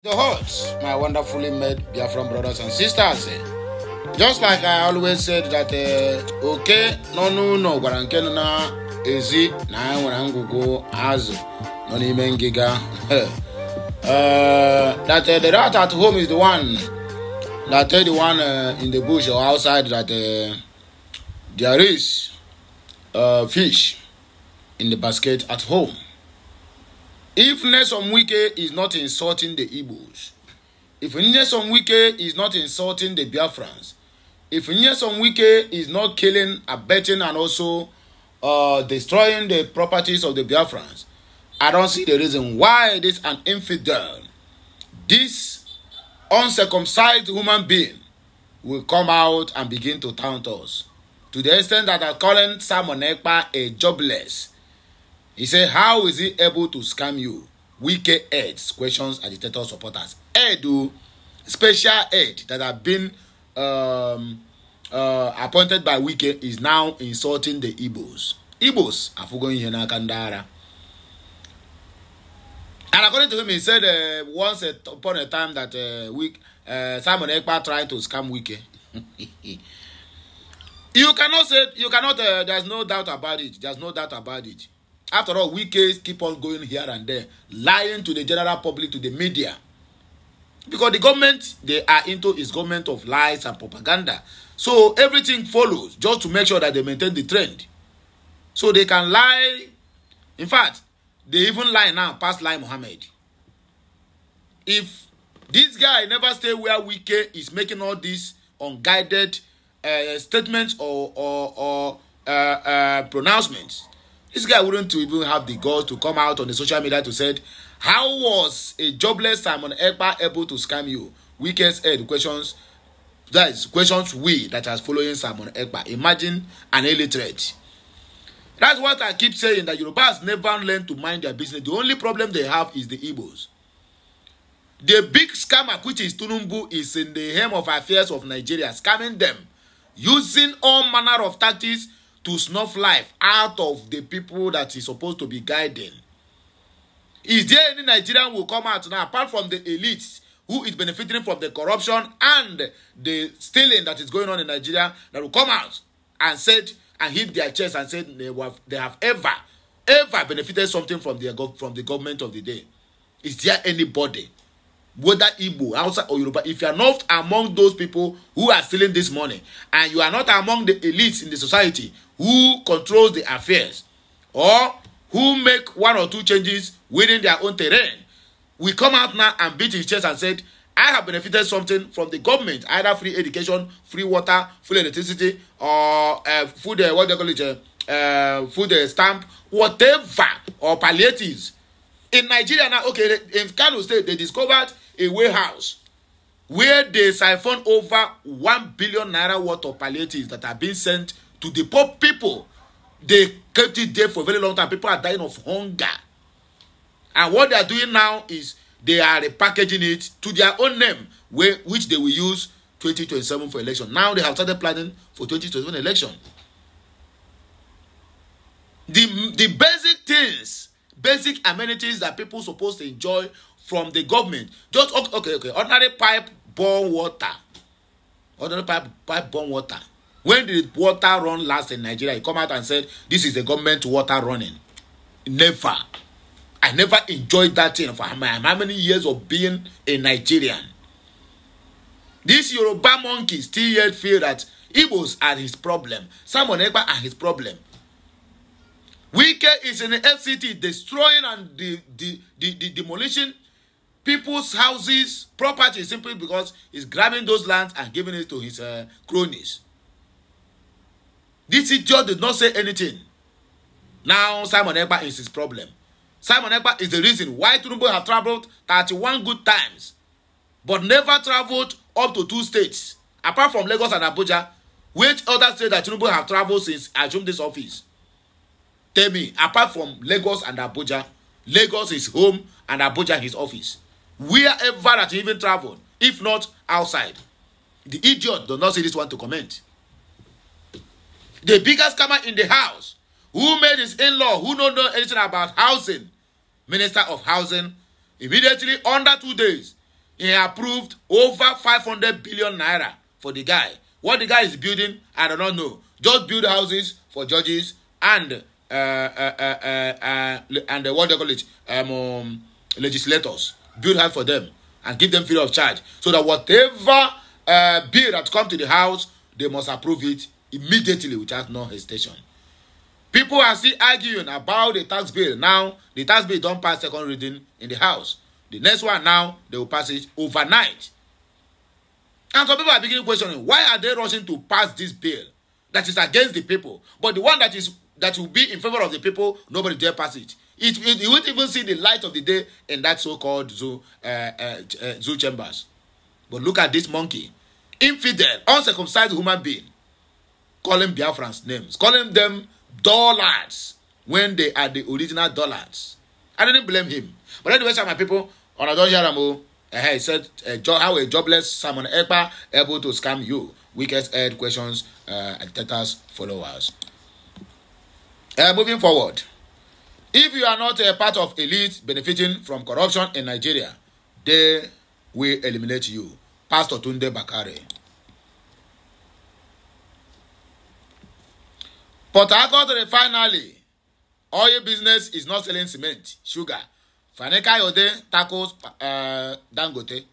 The hearts, my wonderfully made Biafran brothers and sisters. Just like I always said that, okay, no, guarankeno na ezi na ngugo azu no nime ngiga. That the rat at home is the one that the one in the bush or outside that there is fish in the basket at home. If Nyesom Wike is not insulting the Igbos, if Nyesom Wike is not insulting the Biafrans, if Nyesom Wike is not killing, abetting, and also destroying the properties of the Biafrans, I don't see the reason why this an infidel, this uncircumcised human being will come out and begin to taunt us. To the extent that I'm calling Simon Ekpa a jobless. He said, how is he able to scam you? Wike aids, questions agitator supporters. Edu, special aid that have been appointed by Wike is now insulting the Igbos. Igbos are going here na Kandara. And according to him, he said once upon a time that Simon Ekpa tried to scam Wike. You cannot, there's no doubt about it. There's no doubt about it. After all, Wike keep on going here and there, lying to the general public, to the media. Because the government they are into is government of lies and propaganda. So everything follows just to make sure that they maintain the trend. So they can lie. In fact, they even lie now past lie Mohammed. If this guy never stay where Wike is making all these unguided statements or pronouncements, this guy wouldn't even have the guts to come out on the social media to say, how was a jobless Simon Ekpa able to scam you? Wike's head questions, that is questions we that are following Simon Ekpa. Imagine an illiterate. That's what I keep saying, that Yorubas never learn to mind their business. The only problem they have is the Igbos. The big scammer, which is Tunumbu, is in the helm of affairs of Nigeria, scamming them, using all manner of tactics to snuff life out of the people that is supposed to be guiding. Is there any Nigerian who will come out now, apart from the elites who is benefiting from the corruption and the stealing that is going on in Nigeria, that will come out and said and hit their chest and said they have ever benefited something from the government of the day? Is there anybody, whether Igbo, Hausa or Yoruba, if you are not among those people who are stealing this money, and you are not among the elites in the society who controls the affairs, or who make one or two changes within their own terrain, we come out now and beat his chest and said, I have benefited something from the government, either free education, free water, free electricity, or food, what they call it, food stamp, whatever, or palliatives. In Nigeria now, okay, in Kano State, they discovered a warehouse where they siphoned over 1 billion naira worth of palliatives that are being sent to the poor people. They kept it there for a very long time. People are dying of hunger. And what they are doing now is they are repackaging it to their own name, which they will use 2027 for election. Now they have started planning for 2027 election. The basic things, basic amenities that people supposed to enjoy from the government, just okay, ordinary pipe-borne water, pipe-borne water. When did water run last in Nigeria? He come out and said, this is the government water running. Never. I never enjoyed that thing for how many years of being a Nigerian. These Yoruba monkeys still yet feel that Igbos are his problem. Simon Ekpa are his problem. Wike is in the FCT destroying and demolishing people's houses, property, simply because he's grabbing those lands and giving it to his cronies. This idiot did not say anything. Now Simon Ekpa is his problem. Simon Ekpa is the reason why Tinubu have traveled 31 good times, but never traveled up to 2 states, apart from Lagos and Abuja. Which other state that Tinubu have traveled since I assumed this office? Tell me, apart from Lagos and Abuja, Lagos is home and Abuja his office. Wherever that he even traveled, if not outside. The idiot does not see this one to comment. The biggest scammer in the house, who made his in-law, who don't know anything about housing, Minister of Housing, immediately under 2 days, he approved over 500 billion naira for the guy. What the guy is building, I do not know. Just build houses for judges and what they call it, legislators. Build house for them and give them free of charge, so that whatever bill that come to the house, they must approve it immediately without no hesitation. People are still arguing about the tax bill. Now, the tax bill don't pass second reading in the house. The next one now, they will pass it overnight. And some people are beginning questioning, why are they rushing to pass this bill that is against the people? But the one that will be in favor of the people, nobody dare pass it. You won't even see the light of the day in that so-called zoo chambers. But look at this monkey. Infidel, uncircumcised human being, calling Biafrans names, calling them dullards when they are the original dullards. I didn't blame him. But anyway, my people, on a Donjaramo, he said, how a jobless Simon Ekpa able to scam you? Weakest head questions, dictators, followers. Moving forward. If you are not a part of elite benefiting from corruption in Nigeria, they will eliminate you. Pastor Tunde Bakare. Port Harcourt refinery. Oil business is not selling cement, sugar. Faneka Yode tackles Dangote.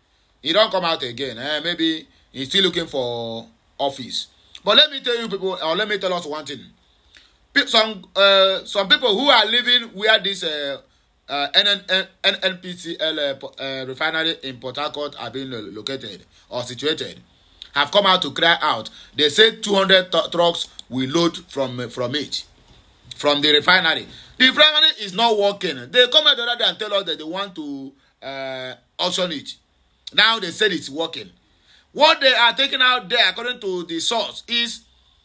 He don't come out again. Maybe he's still looking for office. But let me tell you people, or let me tell us one thing. Some people who are living where this NNPCL refinery in Port Harcourt are being located or situated have come out to cry out. They say 200 trucks will load from it, from the refinery. The refinery is not working. They come out the other day and tell us that they want to auction it. Now they said it's working. What they are taking out there, according to the source, is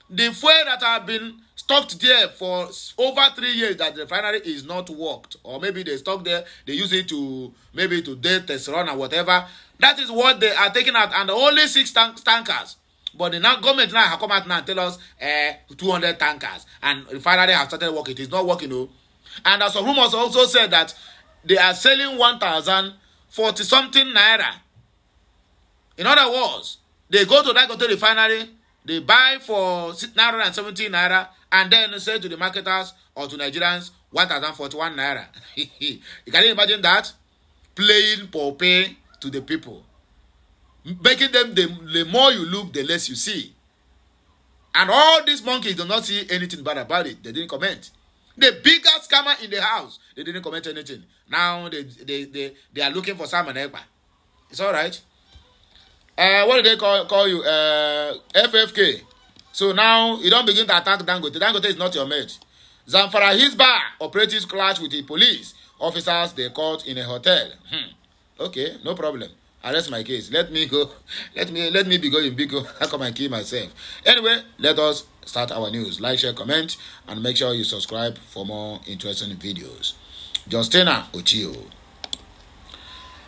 the fuel that have been stocked there for over 3 years that the refinery is not worked. Or maybe they stock there, they use it to maybe to date, test run or whatever. That is what they are taking out. And only 6 tankers. But the government now have come out now and tell us 200 tankers. And refinery have started working. It is not working, no. And some rumors also said that they are selling 1,040-something naira. In other words, they go to that refinery, they buy for 970 naira, and then sell to the marketers or to Nigerians 1,041 naira. You can imagine that? Playing for pay to the people. Making them, the more you look, the less you see. And all these monkeys do not see anything bad about it. They didn't comment. The biggest scammer in the house, they didn't comment anything. Now they are looking for Simon Ekpa. It's all right. What do they call you? FFK. So now you don't begin to attack Dangote. Dangote is not your mate. Zamfara Hisba operatives clash with the police officers they caught in a hotel. Okay, no problem. Arrest my case. Let me go. Let me be going big. I come and kill myself. Anyway, let us start our news. Like, share, comment, and make sure you subscribe for more interesting videos. Justina Ochio.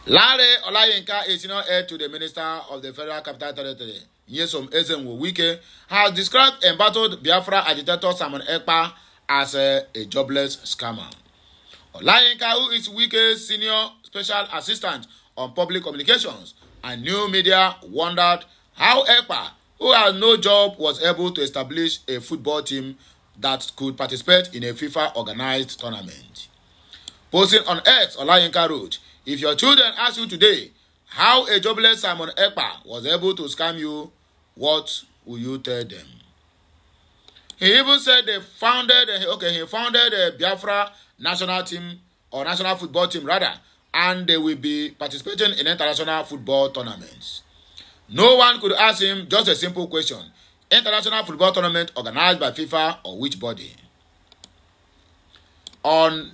Lare Olayinka is now heir to the Minister of the Federal Capital Territory, Nyesom Ezenwo Wike, has described embattled Biafra agitator Simon Ekpa as a jobless scammer. Olayinka, who is Wike's senior special assistant on public communications and new media, wondered how Ekpa, who has no job, was able to establish a football team that could participate in a FIFA-organized tournament. Posting on X, Olayinka wrote, "If your children ask you today how a jobless Simon Ekpa was able to scam you, what will you tell them?" He even said he founded a Biafra national team, or national football team rather, and they will be participating in international football tournaments. No one could ask him just a simple question. International football tournament organized by FIFA or which body? On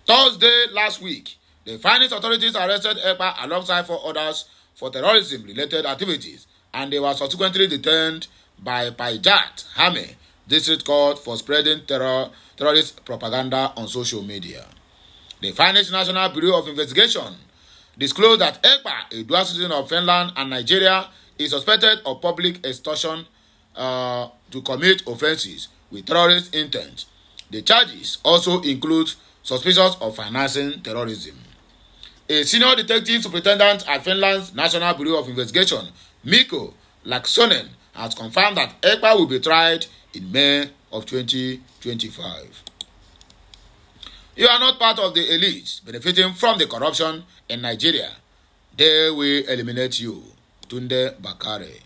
Thursday last week, the finance authorities arrested Ekpa alongside 4 others for terrorism-related activities, and they were subsequently detained by Paijat Hame District Court for spreading terrorist propaganda on social media. The Finance National Bureau of Investigation disclosed that Ekpa, a dual citizen of Finland and Nigeria, is suspected of public extortion to commit offences with terrorist intent. The charges also include suspicions of financing terrorism. A senior detective superintendent at Finland's National Bureau of Investigation, Mikko Laaksonen, has confirmed that Ekpa will be tried in May of 2025. You are not part of the elites benefiting from the corruption in Nigeria. They will eliminate you. Tunde Bakare.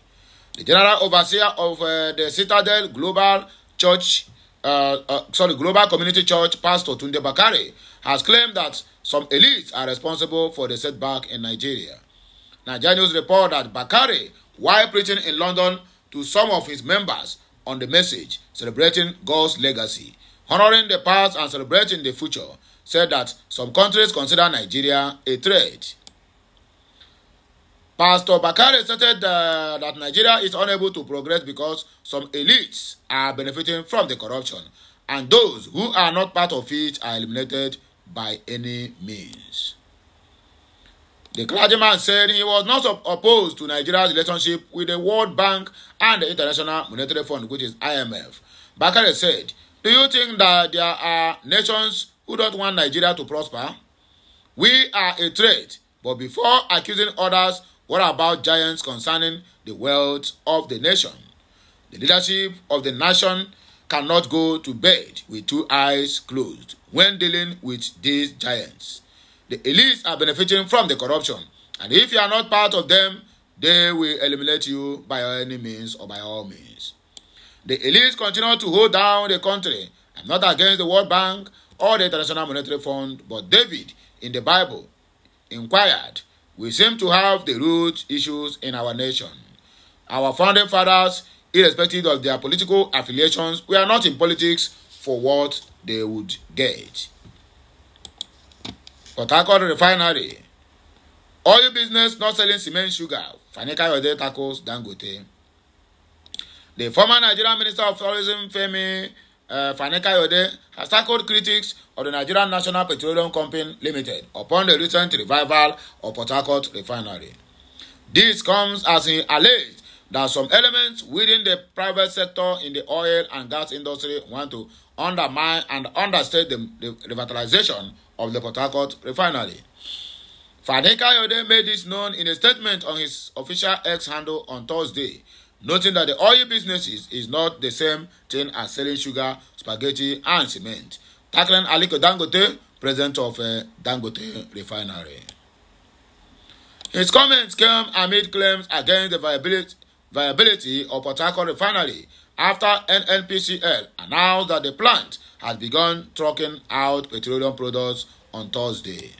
The general overseer of the Citadel Global Community Church, Pastor Tunde Bakare, has claimed that some elites are responsible for the setback in Nigeria. Nigerian News report that Bakare, while preaching in London to some of his members on the message celebrating God's legacy, honoring the past and celebrating the future, said that some countries consider Nigeria a threat. Pastor Bakare stated that Nigeria is unable to progress because some elites are benefiting from the corruption, and those who are not part of it are eliminated by any means. The clergyman said he was not opposed to Nigeria's relationship with the World Bank and the International Monetary Fund, which is IMF. Bakare said, "Do you think that there are nations who don't want Nigeria to prosper? We are a threat, but before accusing others, what about giants concerning the wealth of the nation? The leadership of the nation cannot go to bed with two eyes closed when dealing with these giants. The elites are benefiting from the corruption, and if you are not part of them, they will eliminate you by any means or by all means. The elites continue to hold down the country. I'm not against the World Bank or the International Monetary Fund, but David in the Bible inquired, we seem to have the root issues in our nation. Our founding fathers, irrespective of their political affiliations, we are not in politics for what they would get." Port Harcourt Refinery. Oil business not selling cement sugar. Fani Kayode tackles Dangote. The former Nigerian Minister of Tourism, Femi Fani Kayode, has tackled critics of the Nigerian National Petroleum Company Limited upon the recent revival of Port Harcourt Refinery. This comes as he alleged that some elements within the private sector in the oil and gas industry want to undermine and understate the revitalization of the Port Harcourt Refinery. Fani Kayode made this known in a statement on his official X handle on Thursday, noting that the oil business is not the same thing as selling sugar, spaghetti, and cement. Tackling Aliko Dangote, president of Dangote Refinery. His comments came amid claims against the viability of Port Harcourt Refinery after NNPCL announced that the plant has begun trucking out petroleum products on Thursday.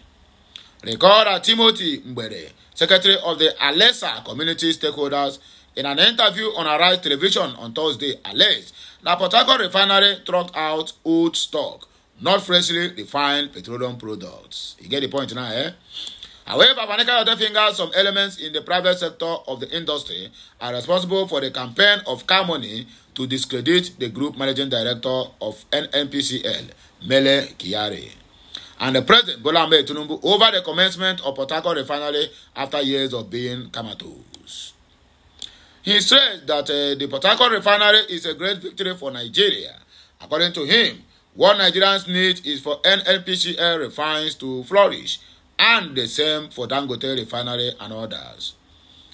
Recall that Timothy Mbere, secretary of the Alesa Community Stakeholders, in an interview on Arise Television on Thursday, alleged that Port Harcourt Refinery trucked out old stock, not freshly refined petroleum products. You get the point now, eh? However, Fani Kayode fingers some elements in the private sector of the industry are responsible for the campaign of car money to discredit the group managing director of NNPCL, Mele Kyari, and the President Bola Ahmed Tinubu over the commencement of Port Harcourt Refinery after years of being comatose. He stressed that the Port Harcourt Refinery is a great victory for Nigeria. According to him, what Nigerians need is for NNPCL refines to flourish, and the same for Dangote Refinery and others.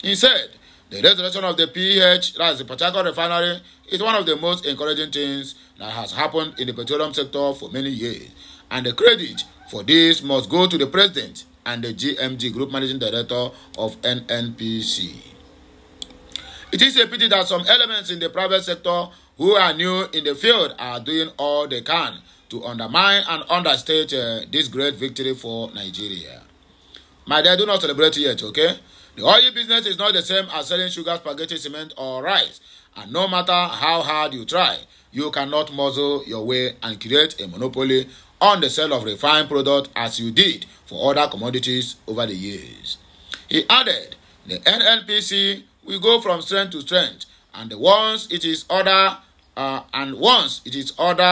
He said, the restoration of the PH, that's the Port Harcourt Refinery, is one of the most encouraging things that has happened in the petroleum sector for many years, and the credit for this must go to the President and the GMG, Group Managing Director of NNPC. It is a pity that some elements in the private sector who are new in the field are doing all they can to undermine and understate this great victory for Nigeria. My dear, do not celebrate yet, okay? The oil business is not the same as selling sugar, spaghetti, cement, or rice. And no matter how hard you try, you cannot muzzle your way and create a monopoly on the sale of refined products as you did for other commodities over the years. He added, the NNPC will go from strength to strength, and once it is other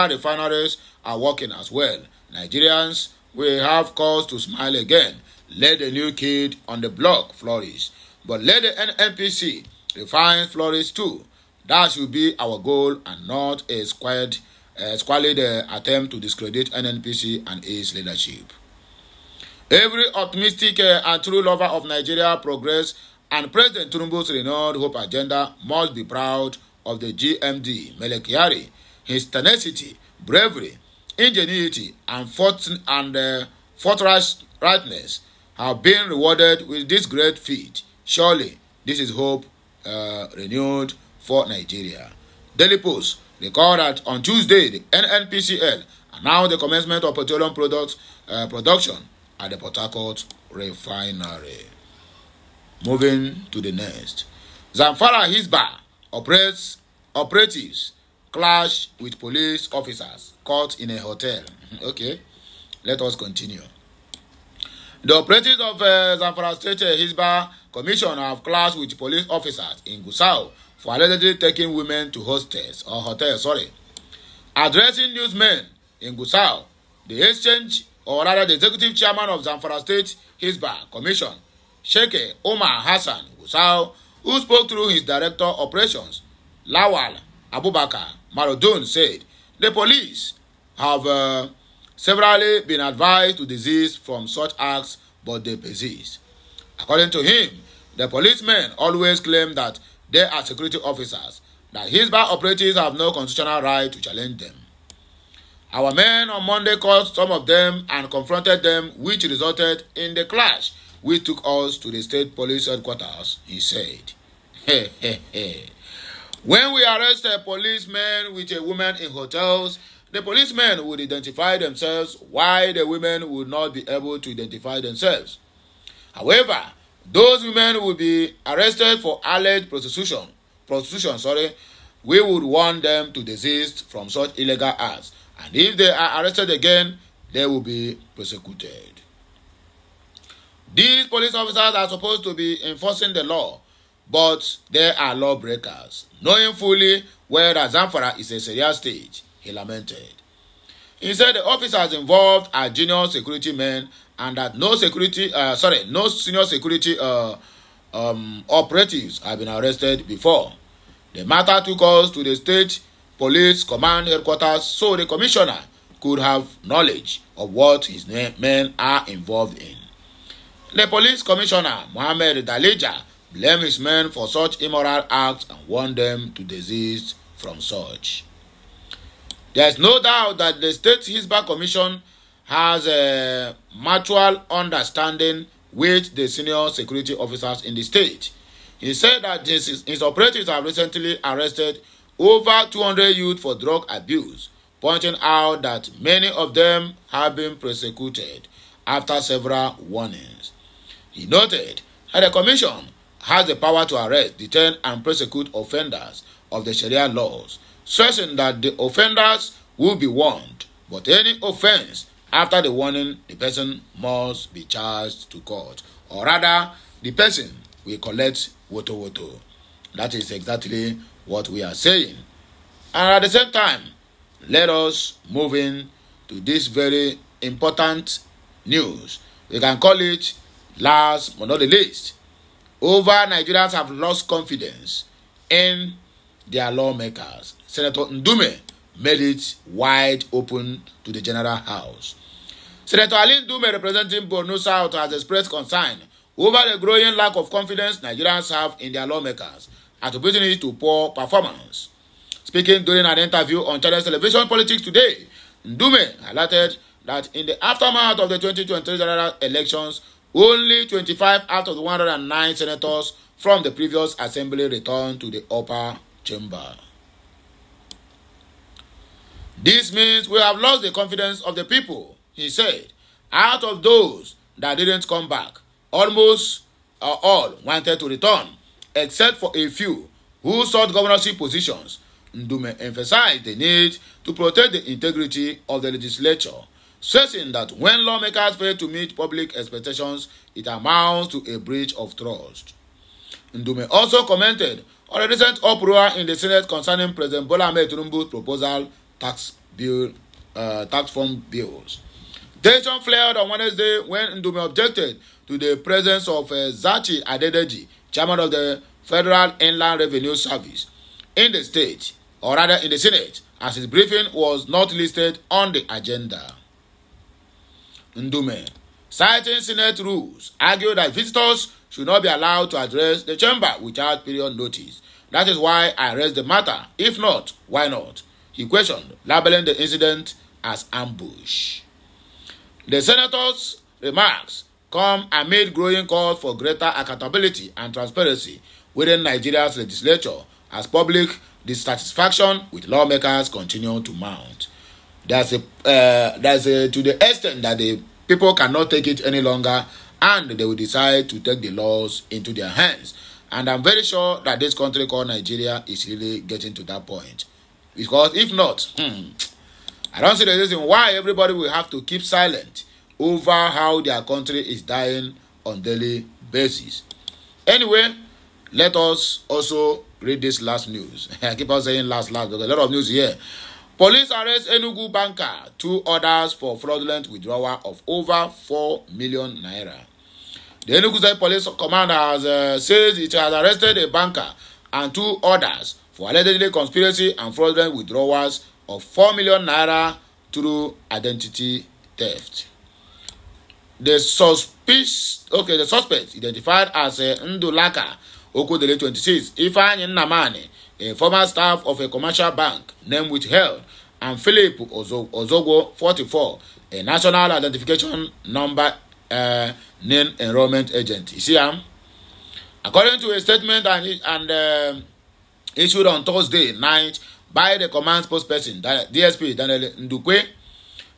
refineries are working as well, Nigerians will have cause to smile again. Let the new kid on the block flourish, but let the NNPC refine flourish too. That should be our goal, and not a squalid attempt to discredit NNPC and its leadership. Every optimistic and true lover of Nigeria progress and President Tinubu's renewed hope agenda must be proud of the GMD, Mele Kyari. His tenacity, bravery, ingenuity, and forthrightness have been rewarded with this great feat. Surely, this is hope renewed for Nigeria. Daily Post record that on Tuesday, the NNPCL announced the commencement of petroleum products production at the Port Harcourt refinery. Moving to the next. Zamfara Hisbah operatives clash with police officers caught in a hotel. Okay, let us continue. The operatives of Zamfara State Hisbah Commission have clashed with police officers in Gusau for allegedly taking women to hotels. Addressing newsmen in Gusau, the executive chairman of Zamfara State Hisbah Commission, Sheikh Omar Hassan Gusau, who spoke through his director of operations, Lawal Abubakar Marodun, said the police have severally been advised to desist from such acts, but they persist. According to him, the policemen always claim that they are security officers, that Hisbah operatives have no constitutional right to challenge them. Our men on Monday caught some of them and confronted them, which resulted in the clash, which took us to the state police headquarters, he said. When we arrest a policeman with a woman in hotels, the policemen would identify themselves, while the women would not be able to identify themselves. However, those women would be arrested for alleged prostitution. We would want them to desist from such illegal acts, and if they are arrested again, they will be prosecuted. These police officers are supposed to be enforcing the law, but they are lawbreakers, knowing fully where Zamfara is a Sharia state, he lamented. He said the officers involved are junior security men and that no senior security operatives have been arrested before. The matter took us to the state police command headquarters so the commissioner could have knowledge of what his men are involved in. The police commissioner, Mohammed Dalija, blamed his men for such immoral acts and warned them to desist from such. There is no doubt that the State Hisbah Commission has a mutual understanding with the senior security officers in the state. He said that his operatives have recently arrested over 200 youth for drug abuse, pointing out that many of them have been prosecuted after several warnings. He noted that the commission has the power to arrest, detain, and prosecute offenders of the Sharia laws, stressing that the offenders will be warned, but any offense after the warning, the person must be charged to court, or rather, the person will collect woto. That is exactly what we are saying. And at the same time, let us move in to this very important news. We can call it last but not the least. Over Nigerians have lost confidence in their lawmakers. Senator Ndume made it wide open to the General House. Senator Ali Ndume, representing Borno South, has expressed concern over the growing lack of confidence Nigerians have in their lawmakers, attributing it to poor performance. Speaking during an interview on Channels Television Politics Today, Ndume highlighted that in the aftermath of the 2023 general elections, only 25 out of the 109 senators from the previous assembly returned to the upper chamber. This means we have lost the confidence of the people, he said. Out of those that didn't come back, almost all wanted to return, except for a few who sought governorship positions. Ndume emphasized the need to protect the integrity of the legislature, stressing that when lawmakers fail to meet public expectations, it amounts to a breach of trust. Ndume also commented on a recent uproar in the Senate concerning President Bola Ahmed Tinubu's proposal tax form bills. Tension flared on Wednesday when Ndume objected to the presence of Zachi Adedeji, chairman of the Federal Inland Revenue Service, in the state, or rather in the Senate, as his briefing was not listed on the agenda. Ndume citing Senate rules, argued that visitors should not be allowed to address the chamber without period notice. That is why I raised the matter. If not, why not? He questioned, labeling the incident as ambush. The senator's remarks come amid growing calls for greater accountability and transparency within Nigeria's legislature as public dissatisfaction with lawmakers continue to mount. There's a to the extent that the people cannot take it any longer, and they will decide to take the laws into their hands. And I'm very sure that this country called Nigeria is really getting to that point. Because if not, I don't see the reason why everybody will have to keep silent over how their country is dying on daily basis. Anyway, let us also read this last news. I keep on saying last, because a lot of news here. Police arrest Enugu banker, 2 others for fraudulent withdrawal of over 4 million naira. The Enugu State Police Command has says it has arrested a banker and 2 others for allegedly conspiracy and fraudulent withdrawals of 4 million naira through identity theft. The suspect identified as Ndulaka Okoko 26, Ifeanyi Nnamani, a former staff of a commercial bank, name withheld, and Philip Ozogo 44, a national identification number name enrollment agent. You see him? According to a statement and issued on Thursday night by the command spokesperson, DSP Daniel Ndukwe,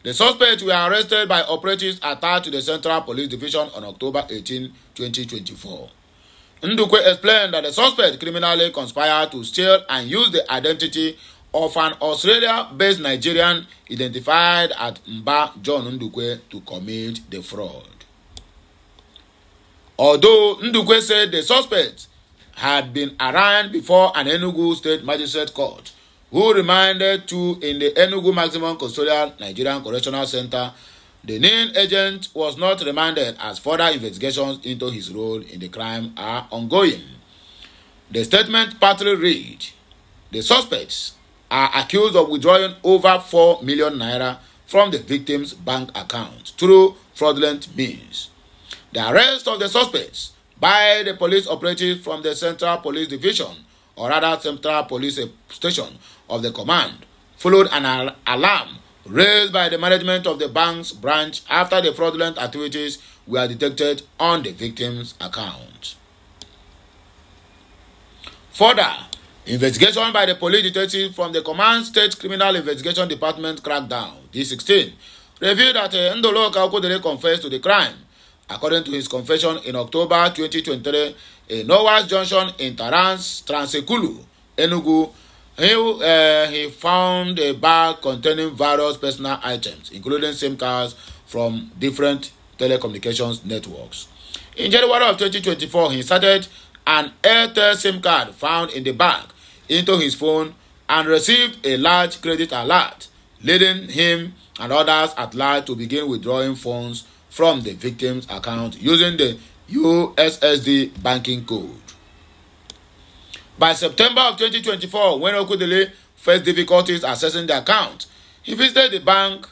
the suspects were arrested by operatives attached to the Central Police Division on October 18, 2024. Ndukwe explained that the suspect criminally conspired to steal and use the identity of an Australia-based Nigerian identified as Mba John Ndukwe to commit the fraud. Although Ndukwe said the suspect had been arraigned before an Enugu State Magistrate Court, who remanded to in the Enugu Maximum Custodial Nigerian Correctional Center, the named agent was not remanded as further investigations into his role in the crime are ongoing. The statement partly read, the suspects are accused of withdrawing over 4 million naira from the victim's bank account through fraudulent means. The arrest of the suspects by the police operatives from the Central Police Division, or rather Central Police Station of the command, followed an alarm raised by the management of the bank's branch after the fraudulent activities were detected on the victim's account. Further, investigation by the police detective from the Command State Criminal Investigation Department crackdown, D16, revealed that Ndoloka Okodele confessed to the crime. According to his confession in October 2023, in Noah's Junction in Transekulu, Enugu, he found a bag containing various personal items, including SIM cards from different telecommunications networks. In January of 2024, he inserted an Airtel SIM card found in the bag into his phone and received a large credit alert, leading him and others at large to begin withdrawing funds from the victim's account using the USSD banking code. By September of 2024, when Okodele faced difficulties accessing the account, he visited the bank,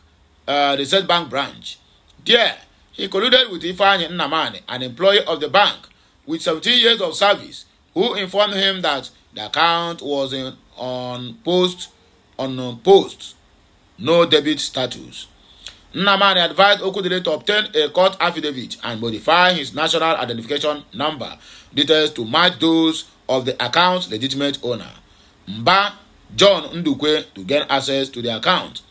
the said bank branch. There, he colluded with Ifeanyi Nnamani, an employee of the bank with 17 years of service, who informed him that the account was on post, no debit status. Nnamani advised Okodele to obtain a court affidavit and modify his national identification number details to match those of the account's legitimate owner, Mba John Ndukwe, to gain access to the account.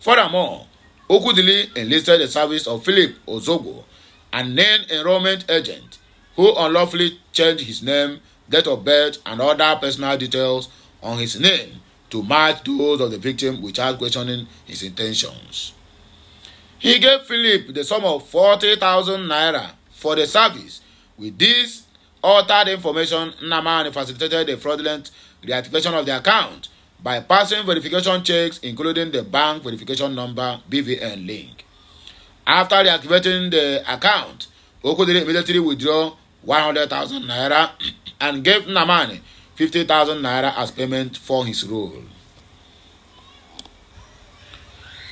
Furthermore, Okodele enlisted the service of Philip Ozogo, an named enrollment agent, who unlawfully changed his name, date of birth, and other personal details on his name to match those of the victim without questioning his intentions. He gave Philip the sum of 40,000 naira for the service. With this altered information, Nnamani facilitated the fraudulent reactivation of the account by passing verification checks, including the bank verification number BVN link. After reactivating the account, Okodele immediately withdrew 100,000 naira and gave Nnamani 50,000 naira as payment for his role.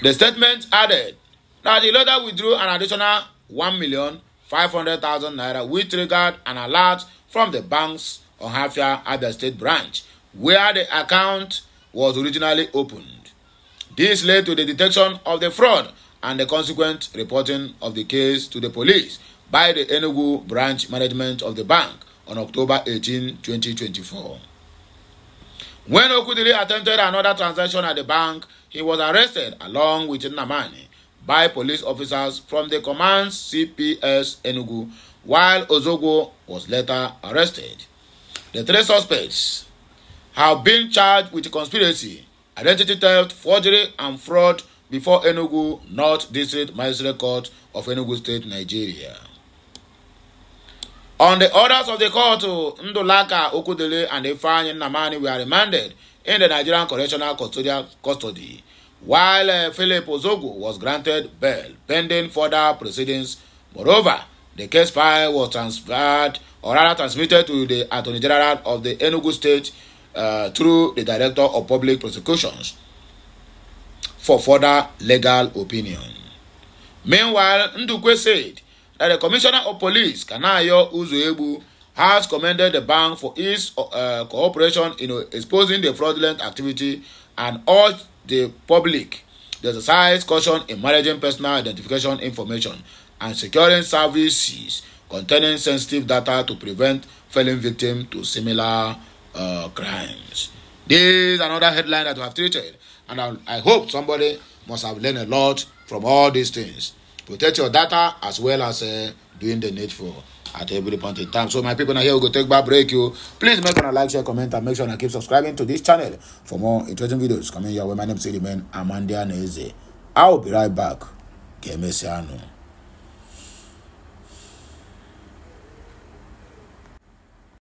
The statement added that he later withdrew an additional 1,500,000 naira, which triggered an alert from the bank's Ohafia Abia State branch, where the account was originally opened. This led to the detection of the fraud and the consequent reporting of the case to the police by the Enugu branch management of the bank on October 18, 2024. When Okudili attempted another transaction at the bank, he was arrested along with Nnamani by police officers from the command's CPS Enugu, while Ozogo was later arrested. The three suspects have been charged with conspiracy, identity theft, forgery, and fraud before Enugu North District Magistrate Court of Enugu State, Nigeria. On the orders of the court, Ndulaka Okudili and Ifeanyi Nnamani were remanded in the Nigerian Correctional Custody, while Philip Ozogo was granted bail pending further proceedings. Moreover, the case file was transmitted to the Attorney General of the Enugu State through the Director of Public Prosecutions for further legal opinion. Meanwhile, Ndukwe said that the Commissioner of Police, Kanayo Uzuebu, has commended the bank for its cooperation in exposing the fraudulent activity and urged the public to exercise caution in managing personal identification information and securing services containing sensitive data to prevent falling victim to similar crimes. This is another headline that we have treated, and I hope somebody must have learned a lot from all these things. Protect your data as well as doing the needful at every point in time. So my people, now here we go take back break. You please make a like, share, comment, and make sure and keep subscribing to this channel for more interesting videos coming your way. My name is Amandia Neze. I'll be right back. Kemesiano.